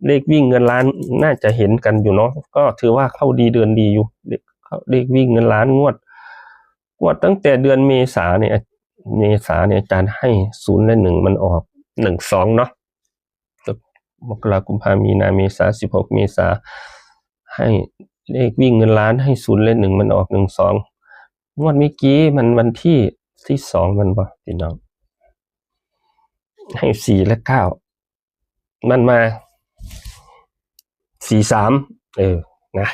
เลขวิ่งเงินล้านน่าจะเห็นกันอยู่เนาะก็ถือว่าเข้าดีเดือนดีอยู่เลขวิ่งเงินล้านงวดตั้งแต่เดือนเมษาเนี่ยอาจารย์ให้0 และ 1มันออก1 2เนาะมกราคมกุมภาพันธ์มีนาเมษา16 เมษาให้เลขวิ่งเงินล้านให้0 และ 1มันออก1 2งวดเมื่อกี้มันวันที่2มันบ่พี่น้องให้4 และ 9มันมา4 3นะ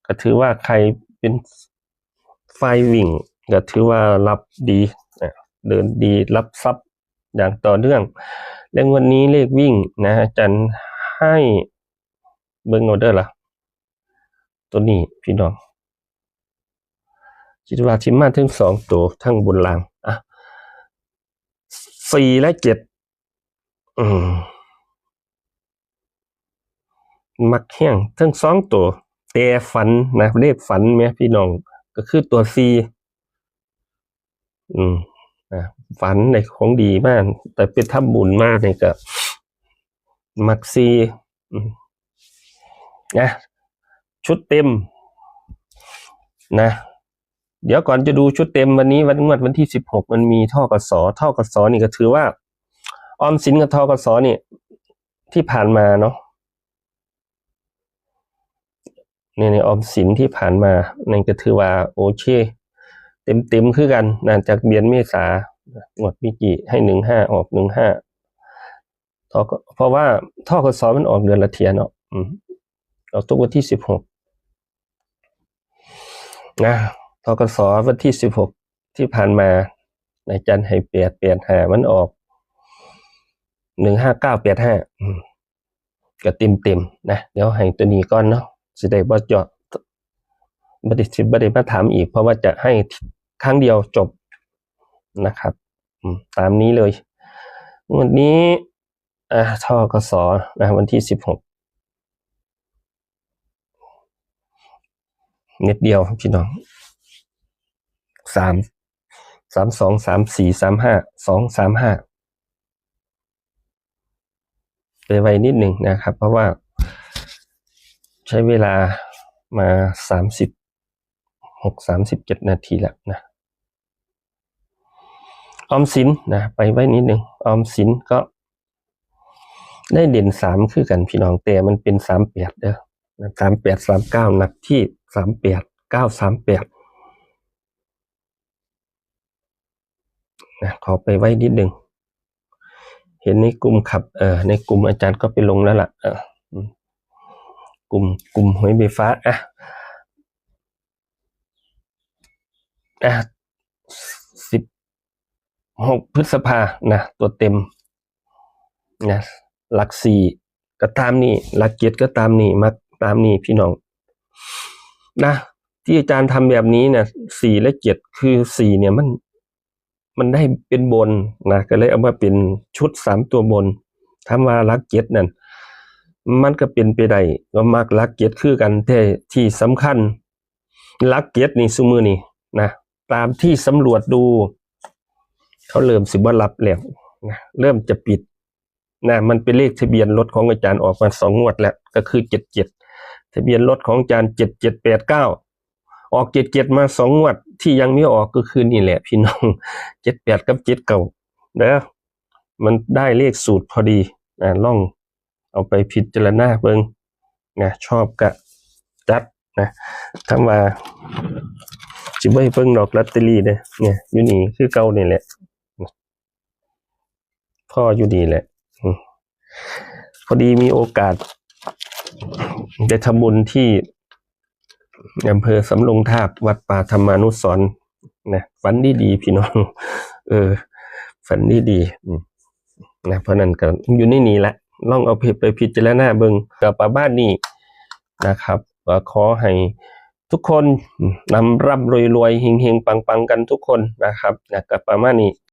ก็ถือว่าใครเป็นไฟวิ่งก็ถือว่ารับดีเดินดีรับทรัพย์อย่างต่อเนื่องและวันนี้เลขวิ่งนะอาจารย์ให้เบิ่งเอาเด้อล่ะตัวนี้พี่น้องคิดว่าที่มาถึง2ตัวทั้งบนล่าง4 และ 7มักแห้งทั้ง2ตัวแต่ฝันนะเลขฝันแม่พี่น้องก็คือตัว4ฝันในของดีมากแต่เป็นทำบุญมากนี่ก็มัก4นะชุดเต็มนะเดี๋ยวก่อนจะดูชุดเต็มวันนี้วันที่16มันมีทกสนี่ก็ถือว่าออมสินกับทกสนี่ที่ผ่านมาเนาะในออมสินที่ผ่านมานั่นก็ถือว่าโอเคเต็มคือกันนะจากเดือนเมษางวดมิกิให้15ออก15เพราะว่าทกสมันออกเดือนละเทียเนาะออกทุกวันที่16นะทกสวันที่16ที่ผ่านมาในจันให้885มันออก15985ก็เต็มนะเดี๋ยวให้ตัวนี้ก่อนเนาะสิได้บ่เจาะบ่ได้มาถามอีกเพราะว่าจะให้ครั้งเดียวจบนะครับตามนี้เลยวันนี้ทกสนะวันที่16เม็ดเดียวพี่น้อง32 34 35 235ไปไวนิดหนึ่งนะครับเพราะว่าใช้เวลามา37 นาทีแล้วนะออมสินนะไปไว้นิดหนึ่งออมสินก็ได้เด่น3คือกันพี่น้องแต่มันเป็น38เด้อ38 39หนักที่38 938นะขอไปไว้นิดหนึ่งเห็นในกลุ่มขับในกลุ่มอาจารย์ก็ไปลงแล้วล่ะกลุ่มหวยไฟฟ้า16 พฤษภานะตัวเต็มนะหลัก4ก็ตามนี่หลัก7ก็ตามนี่มักตามนี่พี่น้องนะที่อาจารย์ทำแบบนี้เนี่ย4 และ 7คือ4เนี่ยมันได้เป็นบนนะก็เลยเอามาเป็นชุด3ตัวบนทำว่าหลัก7นั่นมันก็เป็นไปได้ก็มักหลัก7คือกันแต่ที่สำคัญหลัก7นี่ซุมื้อนี่นะตามที่สำรวจดูเขาเริ่มสิบ่รับแล้วนะเริ่มจะปิดนะมันเป็นเลขทะเบียนรถของอาจารย์ออกมา2 งวดแล้วก็คือ77ทะเบียนรถของอาจารย์7789ออก77มา2 งวดที่ยังไม่ออกก็คือนี่แหละพี่น้อง78กับ79เด้อมันได้เลขสูตรพอดีลองเอาไปพิจารณาเบิ่งนะชอบก็จัดนะคำว่าสิบ่ให้เบิ่งดอกลอตเตอรี่เด้อเนี่ยอยู่นี่คือเก่านี่แหละพ่ออยู่ดีแหละพอดีมีโอกาสได้ทำบุญที่อำเภอสำโรงทาบวัดป่าธรรมานุสรณ์นะฝันดีพี่น้องฝันดีนะเพราะนั้นก็อยู่ในนี้แหละลองเอาไปพิจารณาเบิ่งกับป้าบ้านนี่นะครับก็ขอให้ทุกคนร่ำรวยเฮงๆปังๆกันทุกคนนะครับกับประมาณนี้